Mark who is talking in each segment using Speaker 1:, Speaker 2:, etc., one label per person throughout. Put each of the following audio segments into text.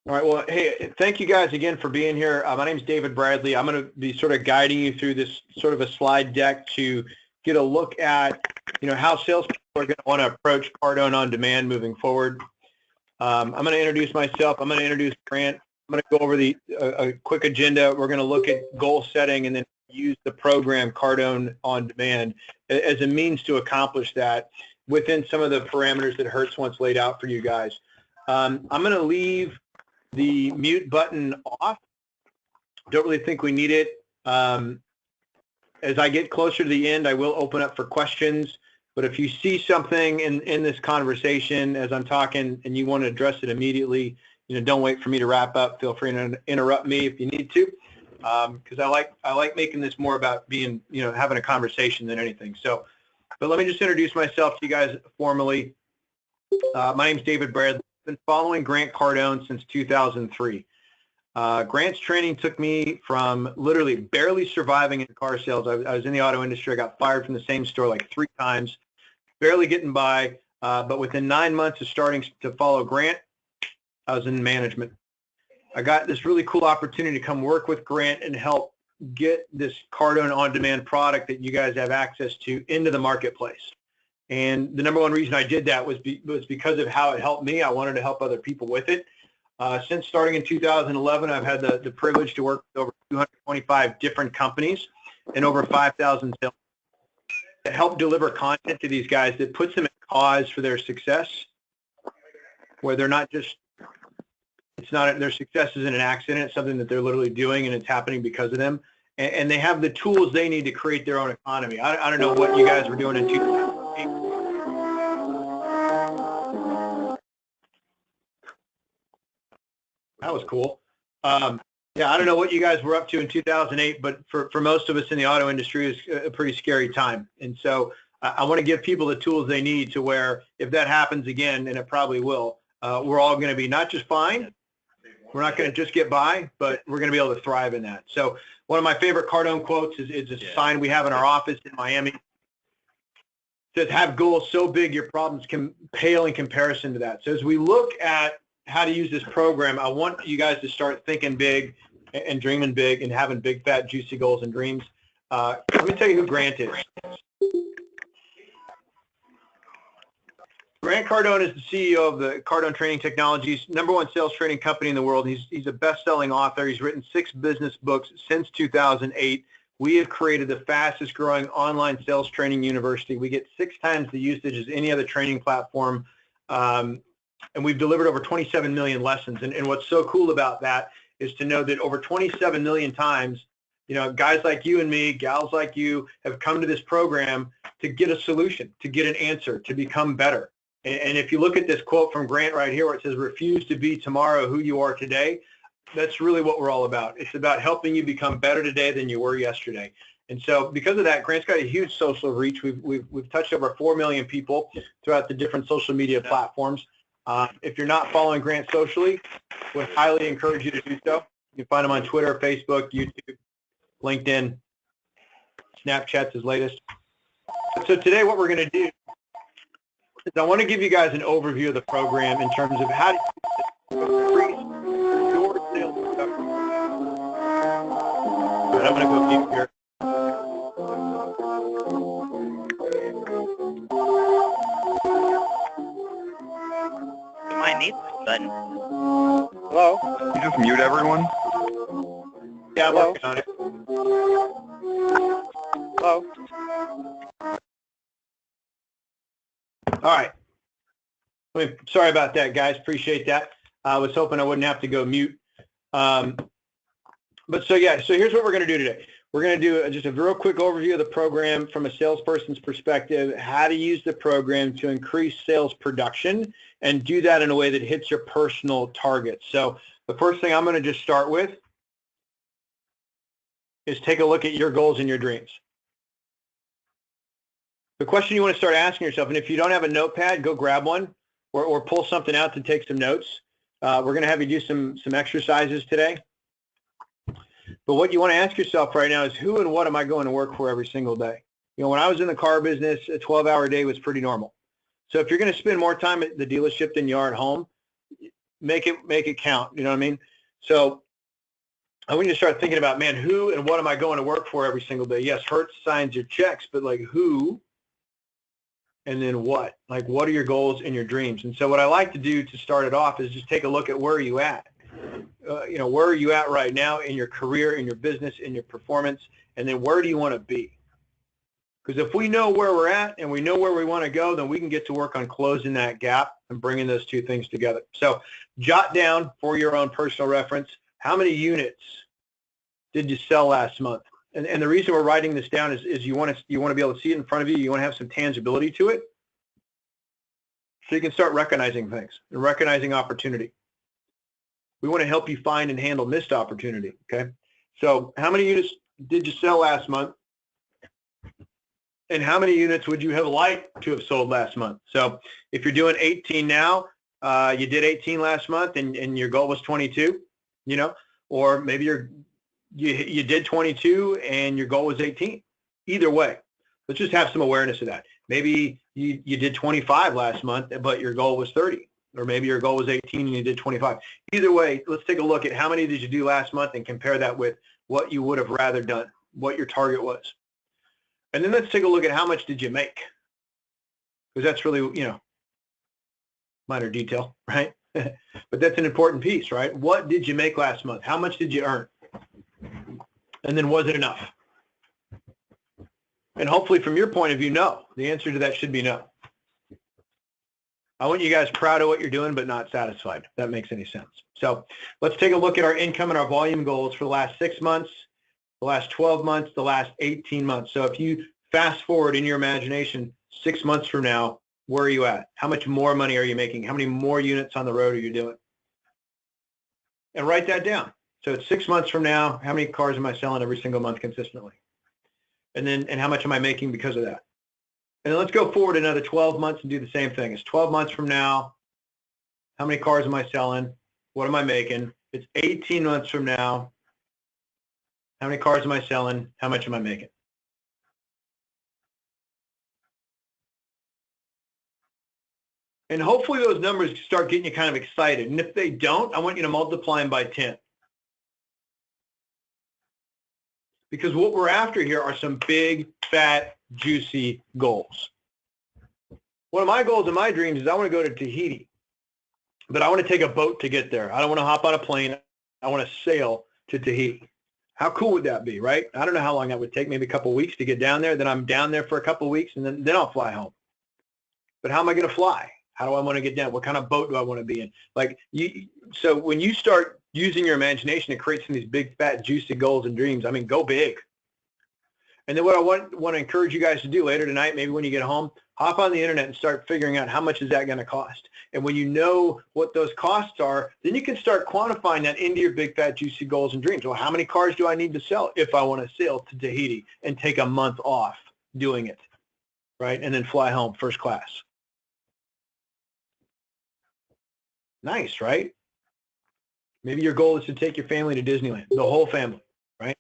Speaker 1: All right. Well, hey, thank you guys again for being here. My name is David Bradley. I'm going to be sort of guiding you through this sort of a slide deck to get a look at, how salespeople are going to want to approach Cardone on demand moving forward. I'm going to introduce myself. I'm going to introduce Grant. I'm going to go over a quick agenda. We're going to look at goal setting and then use the program Cardone on demand as a means to accomplish that within some of the parameters that Hertz once laid out for you guys. I'm going to leave the mute button off. Don't really think we need it. As I get closer to the end, I will open up for questions. But if you see something in this conversation as I'm talking and you want to address it immediately, don't wait for me to wrap up. Feel free to interrupt me if you need to, because I like making this more about being, having a conversation than anything. So, but let me just introduce myself to you guys formally. My name's David Bradley. I've been following Grant Cardone since 2003. Grant's training took me from literally barely surviving in car sales. I was in the auto industry. I got fired from the same store like 3 times, barely getting by. But within 9 months of starting to follow Grant, I was in management. I got this really cool opportunity to come work with Grant and help get this Cardone on-demand product that you guys have access to into the marketplace. And the number one reason I did that was because of how it helped me. I wanted to help other people with it. Since starting in 2011, I've had the privilege to work with over 225 different companies and over 5,000 sales to help deliver content to these guys that puts them in cause for their success, where they're not just, their success isn't an accident. It's something that they're literally doing and it's happening because of them. And they have the tools they need to create their own economy. I don't know what you guys were doing in 2008. That was cool. Yeah, I don't know what you guys were up to in 2008, but for most of us in the auto industry, it's a pretty scary time. And so I want to give people the tools they need to where if that happens again, and it probably will, we're all going to be not just fine. We're not going to just get by, but we're going to be able to thrive in that. So one of my favorite Cardone quotes is a sign we have in our office in Miami. It says, have goals so big your problems can pale in comparison to that. So as we look at how to use this program, I want you guys to start thinking big and dreaming big and having big, fat, juicy goals and dreams. Let me tell you who Grant is. Grant Cardone is the CEO of the Cardone Training Technologies, #1 sales training company in the world. He's a best-selling author. He's written 6 business books since 2008. We have created the fastest growing online sales training university. We get 6 times the usage as any other training platform. And we've delivered over 27 million lessons. And what's so cool about that is to know that over 27 million times, guys like you and me, gals like you have come to this program to get a solution, to get an answer, to become better. And if you look at this quote from Grant right here where it says, refuse to be tomorrow who you are today, that's really what we're all about. It's about helping you become better today than you were yesterday. And so because of that, Grant's got a huge social reach. We've touched over 4 million people throughout the different social media platforms. If you're not following Grant socially, would highly encourage you to do so. You can find him on Twitter, Facebook, YouTube, LinkedIn, Snapchat's his latest. So today what we're going to do is I want to give you guys an overview of the program in terms of how to increase your sales production. All right, I'm going to go deep here.
Speaker 2: My mute button.
Speaker 3: Hello?
Speaker 4: You just mute everyone?
Speaker 1: Yeah, I'm working on it.
Speaker 3: Hello?
Speaker 1: All right. Sorry about that, guys. Appreciate that. I was hoping I wouldn't have to go mute. But so here's what we're going to do today. We're going to do just a real quick overview of the program from a salesperson's perspective, how to use the program to increase sales production and do that in a way that hits your personal targets. So the first thing I'm going to just start with is take a look at your goals and your dreams. The question you want to start asking yourself, and if you don't have a notepad, go grab one or pull something out to take some notes. We're going to have you do some exercises today. But what you want to ask yourself right now is who and what am I going to work for every single day? When I was in the car business, a 12-hour day was pretty normal. So if you're going to spend more time at the dealership than you are at home, make it count. You know what I mean? So I want you to start thinking about, man, who and what am I going to work for every single day? Yes, Hertz signs your checks, but like who and then what? Like what are your goals and your dreams? And so what I like to do to start it off is just take a look at where are you at? Where are you at right now in your career, in your business, in your performance, and then where do you want to be? Because if we know where we're at and we know where we want to go, then we can get to work on closing that gap and bringing those two things together. So jot down for your own personal reference, how many units did you sell last month? And the reason we're writing this down is you want to be able to see it in front of you. You want to have some tangibility to it so you can start recognizing things and recognizing opportunity. We want to help you find and handle missed opportunity, okay? So how many units did you sell last month? And how many units would you have liked to have sold last month? So if you're doing 18 now, you did 18 last month and your goal was 22, or maybe you did 22 and your goal was 18. Either way, let's just have some awareness of that. Maybe you did 25 last month, but your goal was 30. Or maybe your goal was 18 and you did 25. Either way, let's take a look at how many did you do last month and compare that with what you would have rather done, what your target was. And then let's take a look at how much did you make? Because that's really, minor detail, right? But that's an important piece, right? What did you make last month? How much did you earn? And then was it enough? And hopefully from your point of view, no. The answer to that should be no. I want you guys proud of what you're doing, but not satisfied, if that makes any sense. So let's take a look at our income and our volume goals for the last 6 months, the last 12 months, the last 18 months. So if you fast forward in your imagination 6 months from now, where are you at? How much more money are you making? How many more units on the road are you doing? And write that down. So it's 6 months from now, how many cars am I selling every single month consistently? And how much am I making because of that? And then let's go forward another 12 months and do the same thing. It's 12 months from now. How many cars am I selling? What am I making? It's 18 months from now. How many cars am I selling? How much am I making? And hopefully those numbers start getting you kind of excited. And if they don't, I want you to multiply them by 10. Because what we're after here are some big, fat, juicy goals. One of my goals and my dreams is I want to go to Tahiti, but I want to take a boat to get there. I don't want to hop on a plane. I want to sail to Tahiti. How cool would that be, right? I don't know how long that would take, maybe a couple of weeks to get down there. Then I'm down there for a couple of weeks, and then I'll fly home. But how am I going to fly? How do I want to get down? What kind of boat do I want to be in? So when you start using your imagination to create some of these big, fat, juicy goals and dreams, I mean, go big. And then what I want to encourage you guys to do later tonight, maybe when you get home, hop on the internet and start figuring out how much is that going to cost. And when you know what those costs are, then you can start quantifying that into your big, fat, juicy goals and dreams. Well, how many cars do I need to sell if I want to sail to Tahiti and take a month off doing it, right? And then fly home first class. Nice, right? Maybe your goal is to take your family to Disneyland, the whole family, right?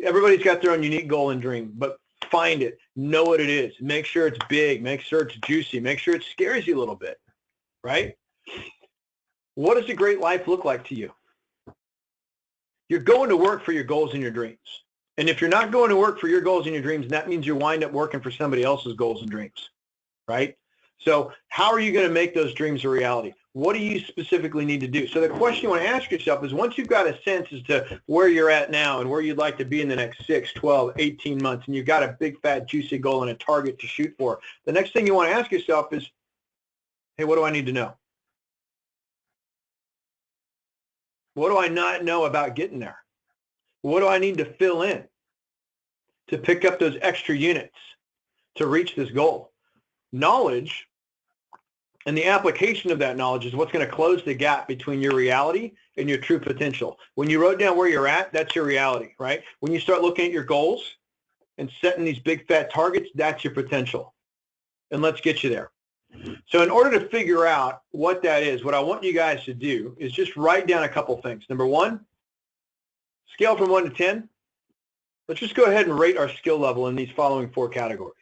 Speaker 1: Everybody's got their own unique goal and dream, but find it, know what it is, make sure it's big, make sure it's juicy, make sure it scares you a little bit, right? What does a great life look like to you? You're going to work for your goals and your dreams. And if you're not going to work for your goals and your dreams, that means you wind up working for somebody else's goals and dreams, right? So how are you going to make those dreams a reality? What do you specifically need to do? So the question you want to ask yourself is, once you've got a sense as to where you're at now and where you'd like to be in the next 6, 12, 18 months, and you've got a big, fat, juicy goal and a target to shoot for, the next thing you want to ask yourself is, hey, what do I need to know? What do I not know about getting there? What do I need to fill in to pick up those extra units to reach this goal? Knowledge and the application of that knowledge is what's going to close the gap between your reality and your true potential. When you wrote down where you're at, that's your reality, right? When you start looking at your goals and setting these big fat targets, that's your potential. And let's get you there. So in order to figure out what that is, what I want you guys to do is just write down a couple things. Number one, scale from 1 to 10. Let's just go ahead and rate our skill level in these following 4 categories.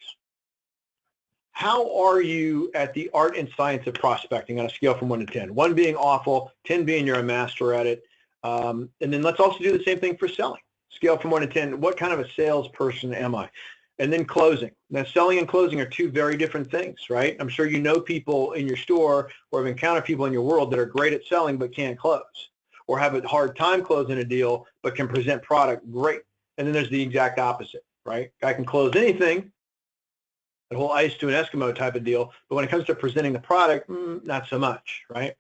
Speaker 1: how are you at the art and science of prospecting on a scale from 1 to 10? 1 being awful, 10 being you're a master at it. And then let's also do the same thing for selling. Scale from 1 to 10, what kind of a salesperson am I? And then closing. Now, selling and closing are 2 very different things, right? I'm sure you know people in your store or have encountered people in your world that are great at selling but can't close, or have a hard time closing a deal but can present product great. And then there's the exact opposite, right? I can close anything, the whole ice to an Eskimo type of deal, but when it comes to presenting the product, not so much, right?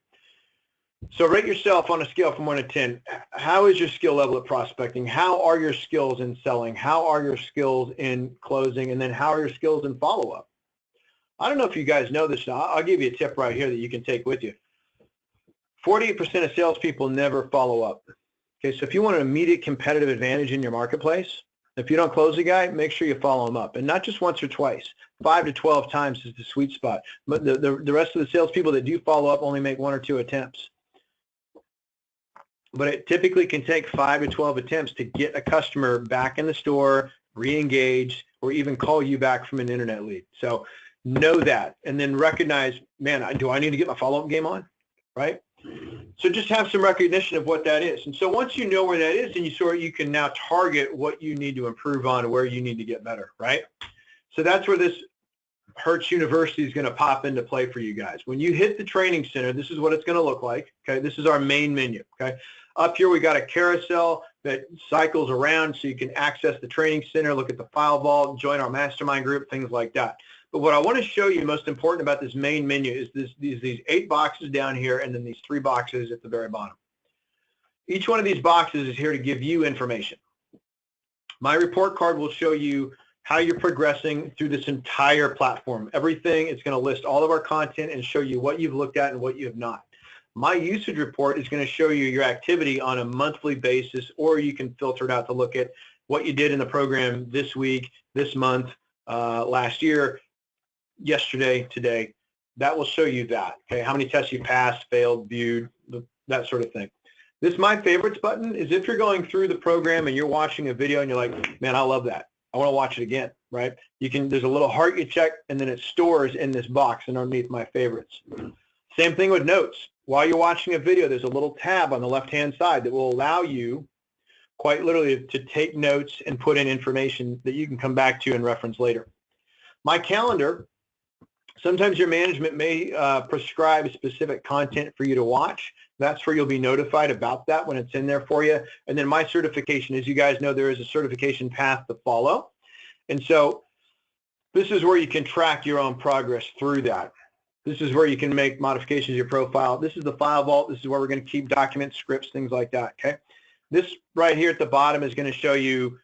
Speaker 1: So rate yourself on a scale from 1 to 10. How is your skill level at prospecting? How are your skills in selling? How are your skills in closing? And then how are your skills in follow-up? I don't know if you guys know this. I'll give you a tip right here that you can take with you. 48% of salespeople never follow up. Okay, so if you want an immediate competitive advantage in your marketplace, if you don't close a guy, make sure you follow him up, and not just once or twice. 5 to 12 times is the sweet spot. But the rest of the salespeople that do follow up only make 1 or 2 attempts. But it typically can take 5 to 12 attempts to get a customer back in the store, re-engage, or even call you back from an internet lead. So know that, and then recognize, man, do I need to get my follow-up game on, right? So just have some recognition of what that is. And so once you know where that is, then you can now target what you need to improve on, where you need to get better, right? So that's where this Hertz University is going to pop into play for you guys. When you hit the training center, this is what it's going to look like. Okay, this is our main menu. Okay, up here we got a carousel that cycles around so you can access the training center, look at the file vault, join our mastermind group, things like that. But what I want to show you most important about this main menu is these 8 boxes down here and then these 3 boxes at the very bottom. Each one of these boxes is here to give you information. My report card will show you how you're progressing through this entire platform. Everything, it's going to list all of our content and show you what you've looked at and what you have not. My usage report is going to show you your activity on a monthly basis, or you can filter it out to look at what you did in the program this week, this month, last year, yesterday, today. That will show you that, okay? How many tests you passed, failed, viewed, that sort of thing. This My Favorites button is if you're going through the program and you're watching a video and you're like, man, I love that. I want to watch it again, right? There's a little heart you check, and then it stores in this box underneath My Favorites. Same thing with notes. While you're watching a video, there's a little tab on the left-hand side that will allow you, quite literally, to take notes and put in information that you can come back to and reference later. My Calendar, sometimes your management may prescribe specific content for you to watch. That's where you'll be notified about that when it's in there for you. And then My Certification, as you guys know, there is a certification path to follow. And so this is where you can track your own progress through that. This is where you can make modifications to your profile. This is the file vault. This is where we're going to keep documents, scripts, things like that, okay? This right here at the bottom is going to show you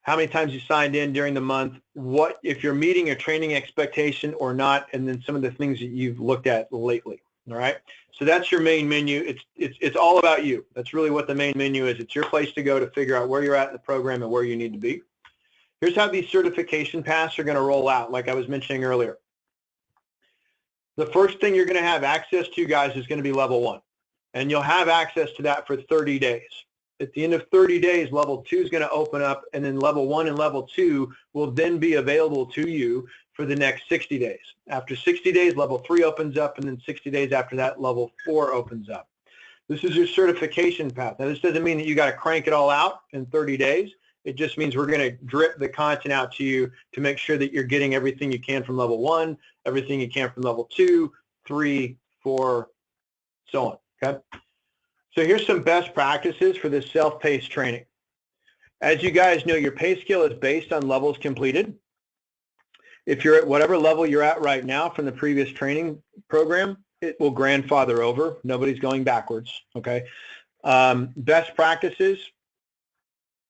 Speaker 1: how many times you signed in during the month, what if you're meeting your training expectation or not, and then some of the things that you've looked at lately, all right? So that's your main menu. It's all about you. That's really what the main menu is. It's your place to go to figure out where you're at in the program and where you need to be. Here's how these certification paths are going to roll out, like I was mentioning earlier. The first thing you're going to have access to, guys, is going to be level 1. And you'll have access to that for 30 days. At the end of 30 days, level 2 is going to open up, and then level 1 and level 2 will then be available to you for the next 60 days. After 60 days, level 3 opens up, and then 60 days after that, level 4 opens up. This is your certification path. Now, this doesn't mean that you got to crank it all out in 30 days. It just means we're going to drip the content out to you to make sure that you're getting everything you can from level 1, everything you can from level 2, 3, 4, so on, okay? So here's some best practices for this self-paced training. As you guys know, your pay scale is based on levels completed. If you're at whatever level you're at right now from the previous training program, it will grandfather over. Nobody's going backwards, okay? Best practices,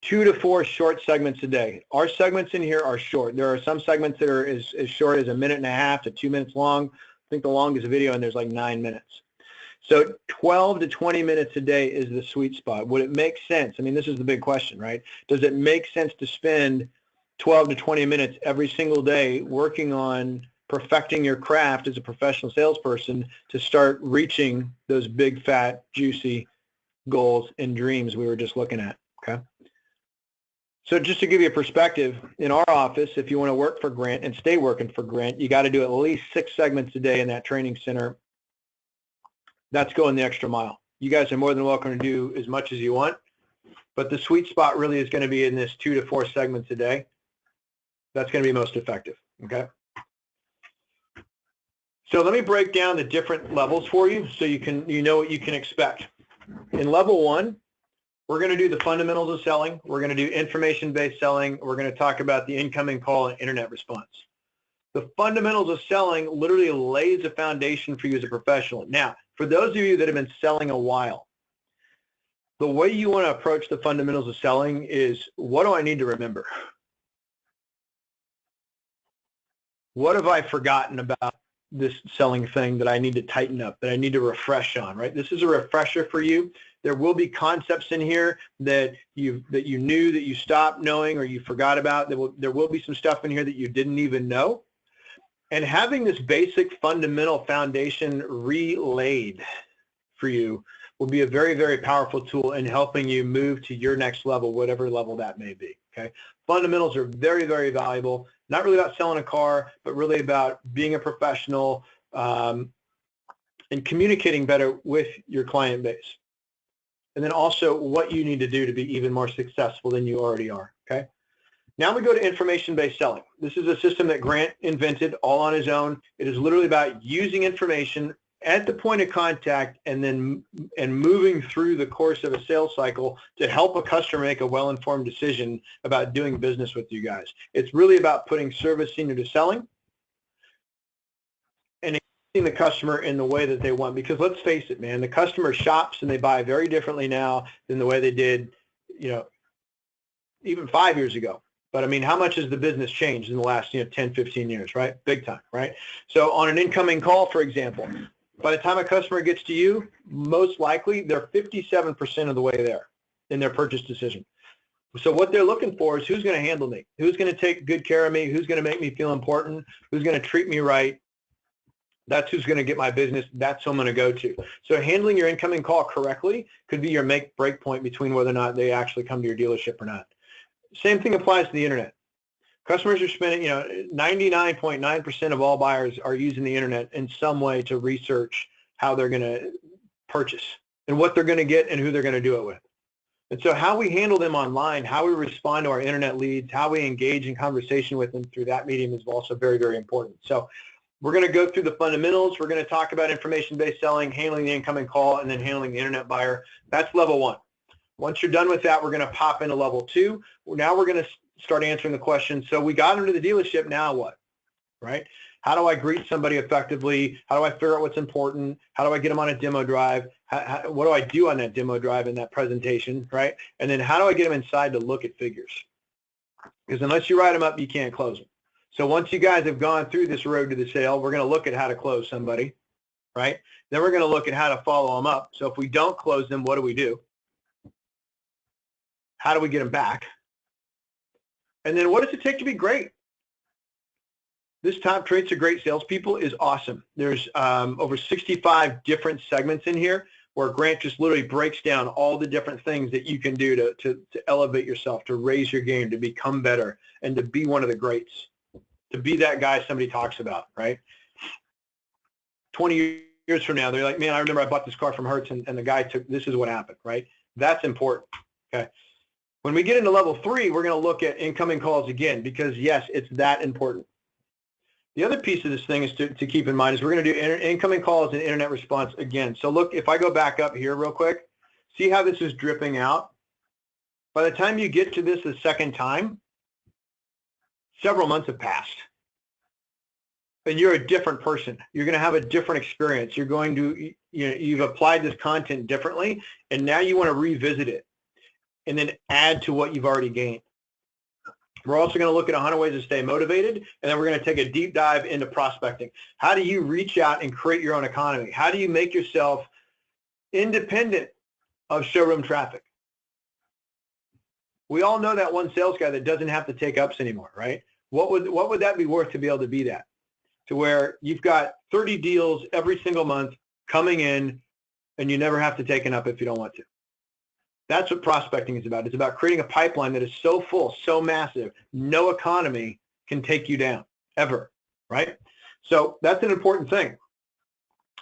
Speaker 1: 2 to 4 short segments a day. Our segments in here are short. There are some segments that are as short as 1.5 minutes to 2 minutes long. I think the longest video in there is like 9 minutes. So 12 to 20 minutes a day is the sweet spot. Would it make sense? I mean, this is the big question, right? Does it make sense to spend 12 to 20 minutes every single day working on perfecting your craft as a professional salesperson to start reaching those big, fat, juicy goals and dreams we were just looking at, okay? So just to give you a perspective, in our office, if you want to work for Grant and stay working for Grant, you got to do at least 6 segments a day in that training center. That's going the extra mile. You guys are more than welcome to do as much as you want, but the sweet spot really is going to be in this 2 to 4 segments a day. That's going to be most effective, okay? So let me break down the different levels for you so you know what you can expect. In level 1, we're going to do the fundamentals of selling. We're going to do information-based selling. We're going to talk about the incoming call and internet response. The fundamentals of selling literally lays a foundation for you as a professional. Now, for those of you that have been selling a while, the way you want to approach the fundamentals of selling is, what do I need to remember? What have I forgotten about this selling thing that I need to tighten up, that I need to refresh on, right? This is a refresher for you. There will be concepts in here that you knew that you stopped knowing or you forgot about. There will be some stuff in here that you didn't even know. And having this basic fundamental foundation relayed for you will be a very, very powerful tool in helping you move to your next level, whatever level that may be, okay? Fundamentals are very, very valuable. Not really about selling a car, but really about being a professional and communicating better with your client base. And then also what you need to do to be even more successful than you already are, okay? Now we go to information-based selling. This is a system that Grant invented all on his own. It is literally about using information at the point of contact and moving through the course of a sales cycle to help a customer make a well-informed decision about doing business with you guys. It's really about putting service senior to selling and engaging the customer in the way that they want. Because let's face it, man, the customer shops and they buy very differently now than the way they did, even 5 years ago. But I mean, how much has the business changed in the last 10, 15 years, right? Big time, right? So on an incoming call, for example, by the time a customer gets to you, most likely they're 57% of the way there in their purchase decision. So what they're looking for is, who's going to handle me? Who's going to take good care of me? Who's going to make me feel important? Who's going to treat me right? That's who's going to get my business. That's who I'm going to go to. So handling your incoming call correctly could be your make-break point between whether or not they actually come to your dealership or not. Same thing applies to the internet. Customers are spending, 99.9% of all buyers are using the internet in some way to research how they're going to purchase and what they're going to get and who they're going to do it with. And so how we handle them online, how we respond to our internet leads, how we engage in conversation with them through that medium is also very, very important. So we're going to go through the fundamentals. We're going to talk about information-based selling, handling the incoming call, and then handling the internet buyer. That's level 1. Once you're done with that, we're going to pop into level 2. Now we're going to start answering the question. So we got into the dealership, now what, right? How do I greet somebody effectively? How do I figure out what's important? How do I get them on a demo drive? What do I do on that demo drive in that presentation, right? And then how do I get them inside to look at figures? Because unless you write them up, you can't close them. So once you guys have gone through this road to the sale, we're going to look at how to close somebody, right? Then we're going to look at how to follow them up. So if we don't close them, what do we do? How do we get them back? And then what does it take to be great? This top traits of great salespeople is awesome. There's over 65 different segments in here where Grant just literally breaks down all the different things that you can do to elevate yourself, to raise your game, to become better, and to be one of the greats, to be that guy somebody talks about, right? 20 years from now, they're like, man, I remember I bought this car from Hertz and the guy took, this is what happened, right? That's important, okay? When we get into level 3, we're going to look at incoming calls again because, yes, it's that important. The other piece of this thing is to keep in mind is we're going to do incoming calls and internet response again. So look, if I go back up here real quick, see how this is dripping out? By the time you get to this the second time, several months have passed. And you're a different person. You're going to have a different experience. You're going to, you've applied this content differently, and now you want to revisit it and then add to what you've already gained. We're also going to look at 100 ways to stay motivated, and then we're going to take a deep dive into prospecting. How do you reach out and create your own economy? How do you make yourself independent of showroom traffic? We all know that one sales guy that doesn't have to take ups anymore, right? What would that be worth to be able to be that? To where you've got 30 deals every single month coming in, and you never have to take an up if you don't want to. That's what prospecting is about. It's about creating a pipeline that is so full, so massive, no economy can take you down, ever, right? So that's an important thing,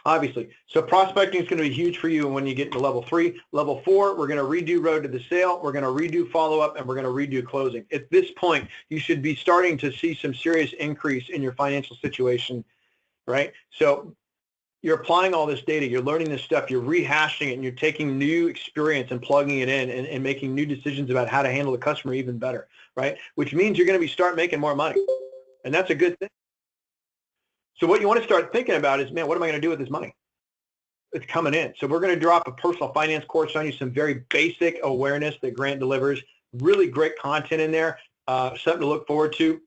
Speaker 1: obviously. So prospecting is going to be huge for you when you get to level 3. Level 4, we're going to redo road to the sale. We're going to redo follow-up, and we're going to redo closing. At this point, you should be starting to see some serious increase in your financial situation, right? So you're applying all this data, you're learning this stuff, you're rehashing it, and you're taking new experience and plugging it in and making new decisions about how to handle the customer even better, right? Which means you're going to start making more money, and that's a good thing. So what you want to start thinking about is, man, what am I going to do with this money? It's coming in. So we're going to drop a personal finance course on you, some very basic awareness that Grant delivers, really great content in there, something to look forward to.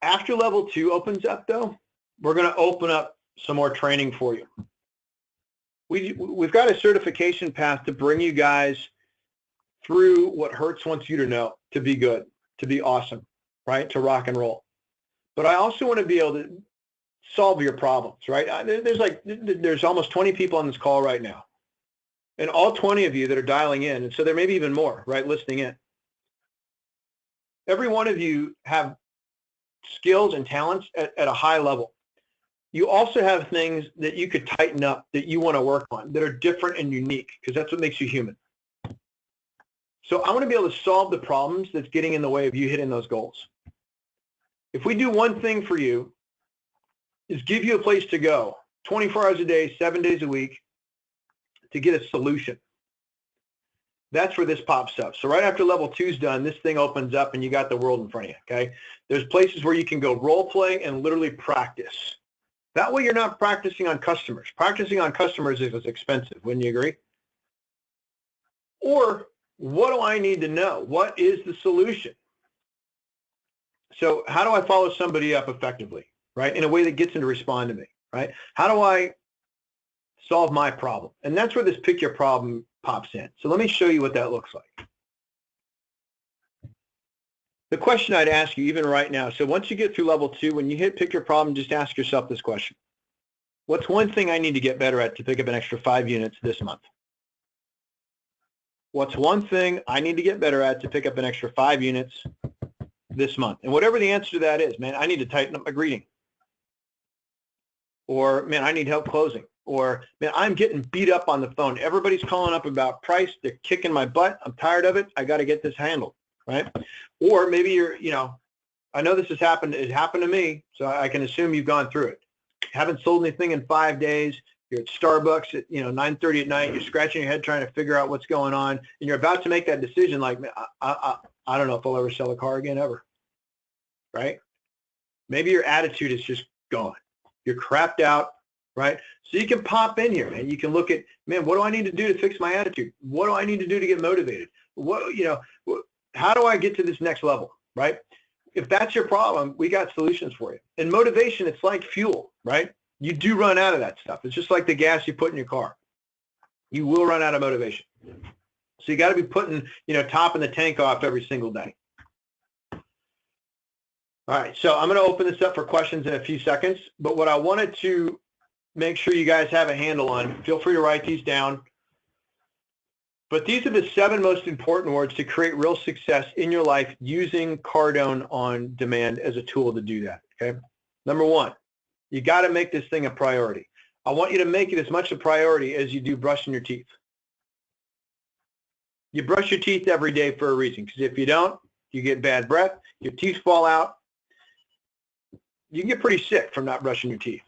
Speaker 1: After level 2 opens up, though, we're going to open up some more training for you. We've got a certification path to bring you guys through what Hertz wants you to know, to be good, to be awesome, right, to rock and roll. But I also want to be able to solve your problems, right? There's almost 20 people on this call right now, and all 20 of you that are dialing in, and so there may be even more, right, listening in. Every one of you have skills and talents at a high level. You also have things that you could tighten up, that you want to work on, that are different and unique, because that's what makes you human. So I want to be able to solve the problems that's getting in the way of you hitting those goals. If we do one thing for you, is give you a place to go 24 hours a day, 7 days a week to get a solution. That's where this pops up. So right after level 2 is done, this thing opens up and you got the world in front of you, okay? There's places where you can go role play and literally practice. That way you're not practicing on customers. Practicing on customers is expensive, wouldn't you agree? Or what do I need to know? What is the solution? So how do I follow somebody up effectively, right, in a way that gets them to respond to me, right? How do I solve my problem? And that's where this pick your problem pops in. So let me show you what that looks like. The question I'd ask you even right now, so once you get through level 2, when you hit pick your problem, just ask yourself this question. What's one thing I need to get better at to pick up an extra 5 units this month? What's one thing I need to get better at to pick up an extra 5 units this month? And whatever the answer to that is, man, I need to tighten up my greeting. Or, man, I need help closing. Or, man, I'm getting beat up on the phone. Everybody's calling up about price. They're kicking my butt. I'm tired of it. I got to get this handled, right? Or maybe you're, I know this has happened. It happened to me, so I can assume you've gone through it. Haven't sold anything in 5 days. You're at Starbucks at 9:30 at night. You're scratching your head trying to figure out what's going on, and you're about to make that decision. Like, I don't know if I'll ever sell a car again ever, right? Maybe your attitude is just gone. You're crapped out, right? So you can pop in here and you can look at, man, what do I need to do to fix my attitude? What do I need to do to get motivated? How do I get to this next level, right? If that's your problem, we got solutions for you. And motivation, it's like fuel, right? You do run out of that stuff. It's just like the gas you put in your car. You will run out of motivation. So you got to be putting, topping the tank off every single day. All right, so I'm going to open this up for questions in a few seconds, but what I wanted to make sure you guys have a handle on, feel free to write these down, but these are the 7 most important words to create real success in your life using Cardone on demand as a tool to do that, okay? Number 1, you got to make this thing a priority. I want you to make it as much a priority as you do brushing your teeth. You brush your teeth every day for a reason, because if you don't, you get bad breath, your teeth fall out, you can get pretty sick from not brushing your teeth.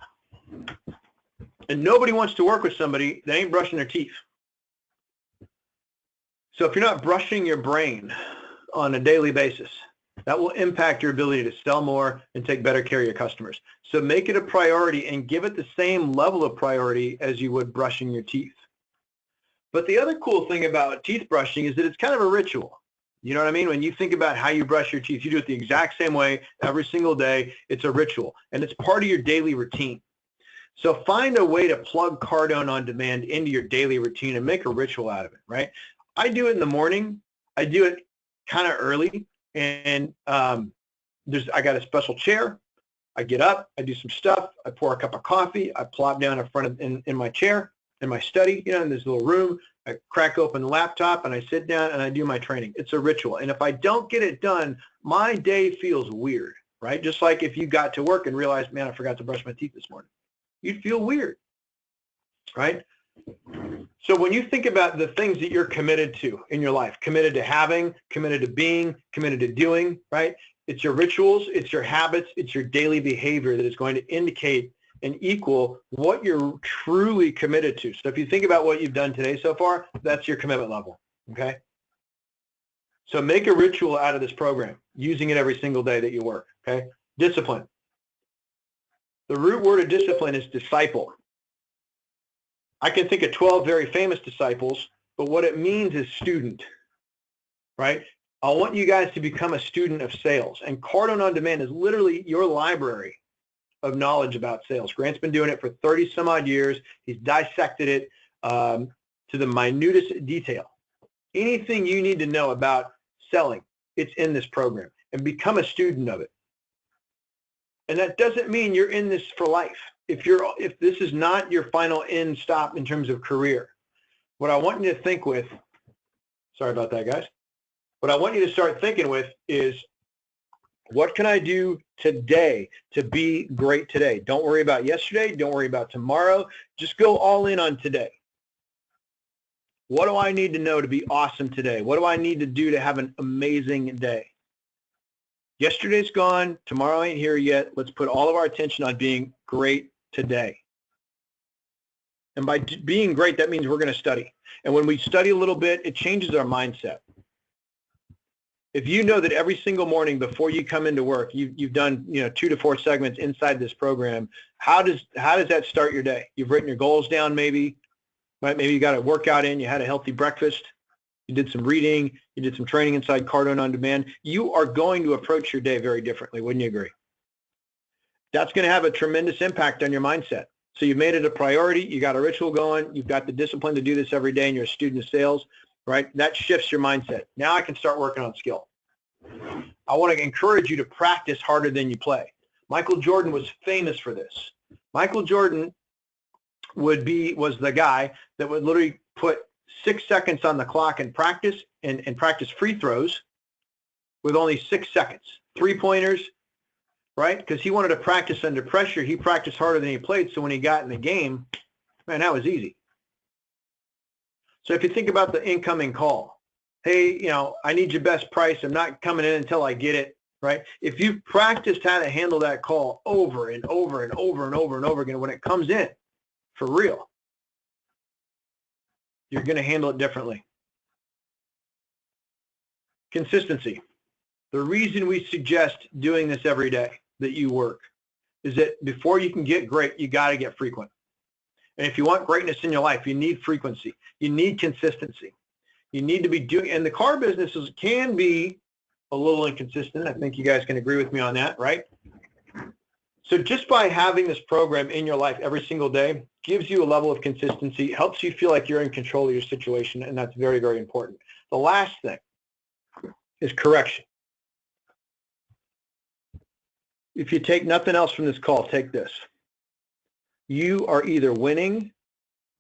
Speaker 1: And nobody wants to work with somebody that ain't brushing their teeth. So if you're not brushing your brain on a daily basis, that will impact your ability to sell more and take better care of your customers. So make it a priority and give it the same level of priority as you would brushing your teeth. But the other cool thing about teeth brushing is that it's kind of a ritual. You know what I mean? When you think about how you brush your teeth, you do it the exact same way every single day. It's a ritual, and it's part of your daily routine. So find a way to plug Cardone on demand into your daily routine and make a ritual out of it, right? I do it in the morning. I do it kind of early, and I got a special chair. I get up, I do some stuff, I pour a cup of coffee, I plop down in front of in my chair, in my study, in this little room. I crack open the laptop and I sit down and I do my training. It's a ritual. And if I don't get it done, my day feels weird, right? Just like if you got to work and realized, man, I forgot to brush my teeth this morning. You'd feel weird, right? So when you think about the things that you're committed to in your life, committed to having, committed to being, committed to doing, right? It's your rituals, it's your habits, it's your daily behavior that is going to indicate and equal what you're truly committed to. So if you think about what you've done today so far, that's your commitment level, okay? So make a ritual out of this program, using it every single day that you work, okay? Discipline. The root word of discipline is disciple. I can think of 12 very famous disciples, but what it means is student, right? I want you guys to become a student of sales, and Cardone On Demand is literally your library of knowledge about sales. Grant's been doing it for 30 some odd years. He's dissected it to the minutest detail. Anything you need to know about selling, it's in this program, and become a student of it. And that doesn't mean you're in this for life. If this is not your final end stop in terms of career, what I want you to think with, sorry about that, guys. What I want you to start thinking with is, what can I do today to be great today? Don't worry about yesterday. Don't worry about tomorrow. Just go all in on today. What do I need to know to be awesome today? What do I need to do to have an amazing day? Yesterday's gone. Tomorrow ain't here yet. Let's put all of our attention on being great today. And by being great, that means we're going to study. And when we study a little bit, it changes our mindset. If you know that every single morning before you come into work, you've done 2 to 4 segments inside this program, how does that start your day? You've written your goals down, maybe, right? Maybe you got a workout in, you had a healthy breakfast, you did some reading, you did some training inside Cardone On Demand. You are going to approach your day very differently, wouldn't you agree? That's going to have a tremendous impact on your mindset. So you've made it a priority, you got a ritual going, you've got the discipline to do this every day, and you're a student of sales, right? That shifts your mindset. Now I can start working on skill. I want to encourage you to practice harder than you play. Michael Jordan was famous for this. Michael Jordan was the guy that would literally put 6 seconds on the clock in practice and practice free throws with only 6 seconds. 3-pointers, right? Because he wanted to practice under pressure. He practiced harder than he played, so when he got in the game, man, that was easy. So if you think about the incoming call, hey, I need your best price. I'm not coming in until I get it, right? If you've practiced how to handle that call over and over and over and over and over again, when it comes in, for real, you're going to handle it differently. Consistency. The reason we suggest doing this every day that you work is that before you can get great, you got to get frequent. And if you want greatness in your life, you need frequency. You need consistency. You need to be doing, and the car businesses can be a little inconsistent. I think you guys can agree with me on that, right? So just by having this program in your life every single day gives you a level of consistency, helps you feel like you're in control of your situation, and that's very, very important. The last thing is correction. If you take nothing else from this call, take this. You are either winning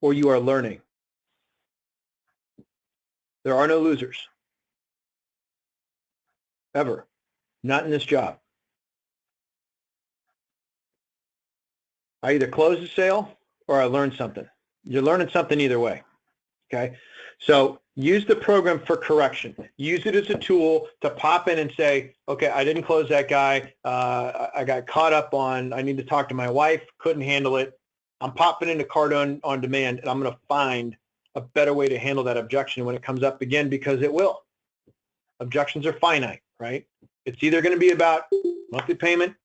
Speaker 1: or you are learning. There are no losers. Ever. Not in this job. I either close the sale or I learn something. You're learning something either way. Okay? So use the program for correction. Use it as a tool to pop in and say, okay, I didn't close that guy. I got caught up on, I need to talk to my wife, couldn't handle it. I'm popping into Cardone On Demand, and I'm going to find a better way to handle that objection when it comes up again, because it will. Objections are finite, right? It's either going to be about monthly payment,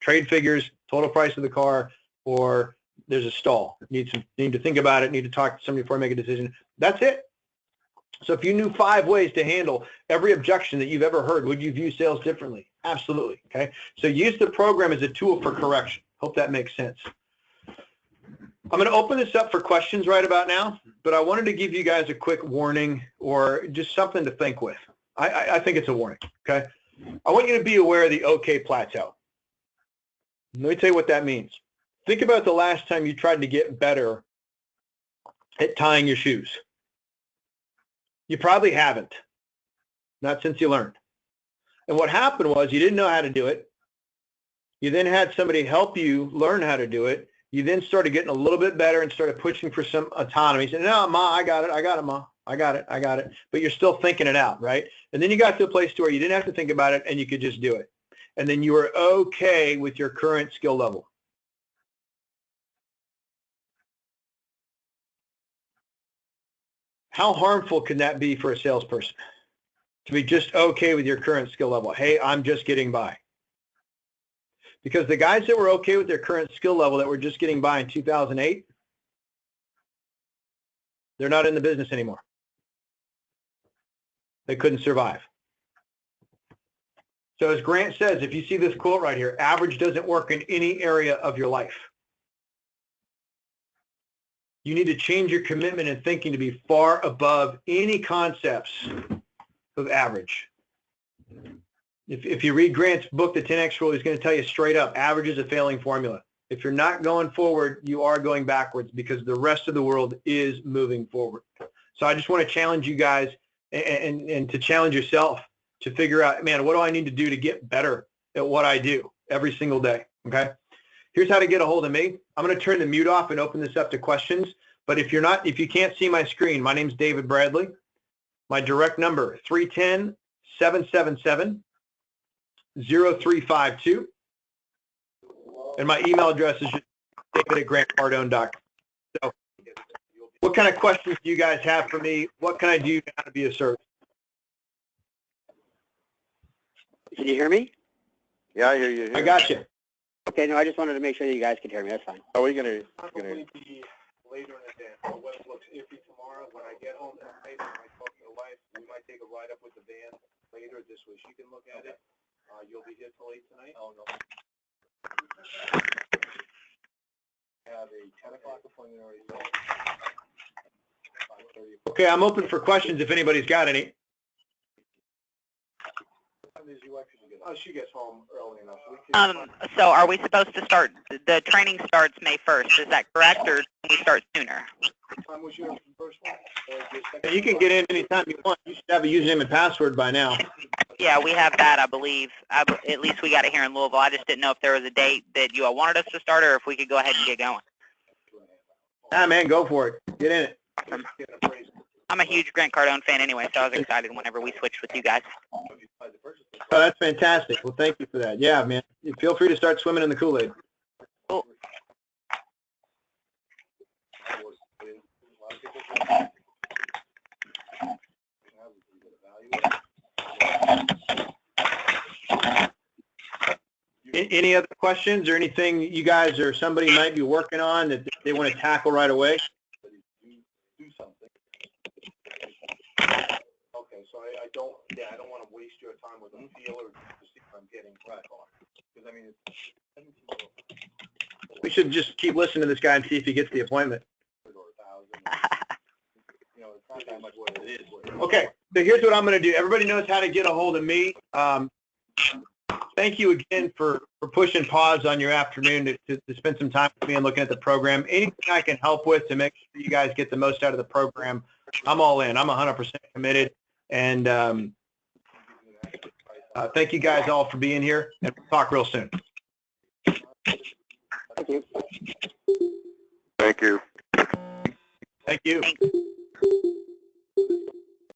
Speaker 1: trade figures, total price of the car, or there's a stall. Need to think about it, need to talk to somebody before I make a decision. That's it. So if you knew 5 ways to handle every objection that you've ever heard, would you view sales differently? Absolutely, okay? So use the program as a tool for correction. Hope that makes sense. I'm going to open this up for questions right about now, but I wanted to give you guys a quick warning or just something to think with. I think it's a warning, okay? I want you to be aware of the okay plateau. Let me tell you what that means. Think about the last time you tried to get better at tying your shoes? You probably haven't, not since you learned. And what happened was you didn't know how to do it. You then had somebody help you learn how to do it. You then started getting a little bit better and started pushing for some autonomy. You said, no, Ma, I got it, Ma. I got it. But you're still thinking it out, right? And then you got to a place to where you didn't have to think about it and you could just do it. And then you were okay with your current skill level. How harmful can that be for a salesperson? To be just okay with your current skill level. Hey, I'm just getting by. Because the guys that were okay with their current skill level that were just getting by in 2008, they're not in the business anymore. They couldn't survive. So as Grant says, if you see this quote right here, average doesn't work in any area of your life. You need to change your commitment and thinking to be far above any concepts of average. If you read Grant's book, The 10X Rule, he's going to tell you straight up, average is a failing formula. If you're not going forward, you are going backwards because the rest of the world is moving forward. So I just want to challenge you guys and to challenge yourself to figure out, man, what do I need to do to get better at what I do every single day, okay? Here's how to get a hold of me. I'm going to turn the mute off and open this up to questions. But if you can't see my screen, my name's David Bradley. My direct number, 310-777-0352. And my email address is david@grantcardone.com. So what kind of questions do you guys have for me? What can I do now to be of service?
Speaker 3: Can you hear me?
Speaker 4: Yeah, I hear you.
Speaker 1: I got you.
Speaker 3: Okay, no, I just wanted to make sure that you guys could hear me. That's fine.
Speaker 4: Are we gonna?
Speaker 1: Probably be later in the day. The weather looks iffy tomorrow. When I get home tonight, I might talk to the wife. We might take a ride up with the van later this way. She can look at it. You'll be here till 8 tonight? Oh, no. Have a 10 o'clock appointment already. Okay, I'm open for questions if anybody's got any. Oh, she gets home early enough.
Speaker 2: So are we supposed to start, the training starts May 1st, is that correct, or can we start sooner?
Speaker 1: What time was your first one? You can get in anytime you want. You should have a username and password by now.
Speaker 2: Yeah, we have that, I believe. At least we got it here in Louisville. I just didn't know if there was a date that you all wanted us to start or if we could go ahead and get going.
Speaker 1: Ah, man, go for it. Get in it.
Speaker 2: Awesome. I'm a huge Grant Cardone fan anyway, so I was excited whenever we switched with you guys.
Speaker 1: Oh, that's fantastic. Well, thank you for that. Yeah, man. Feel free to start swimming in the Kool-Aid.
Speaker 2: Cool.
Speaker 1: Any other questions or anything you guys or somebody might be working on that they want to tackle right away? Okay, so I don't want to waste your time with a feeler to see if I'm getting crack on. Because I mean, we should just keep listening to this guy and see if he gets the appointment. Okay, so here's what I'm going to do. Everybody knows how to get a hold of me. Thank you again for pushing pause on your afternoon to spend some time with me and looking at the program. Anything I can help with to make sure you guys get the most out of the program, I'm all in. I'm 100% committed. And thank you guys all for being here, and we'll talk real soon.
Speaker 3: Thank you.
Speaker 4: Thank you.
Speaker 1: Thank you.
Speaker 2: Thanks.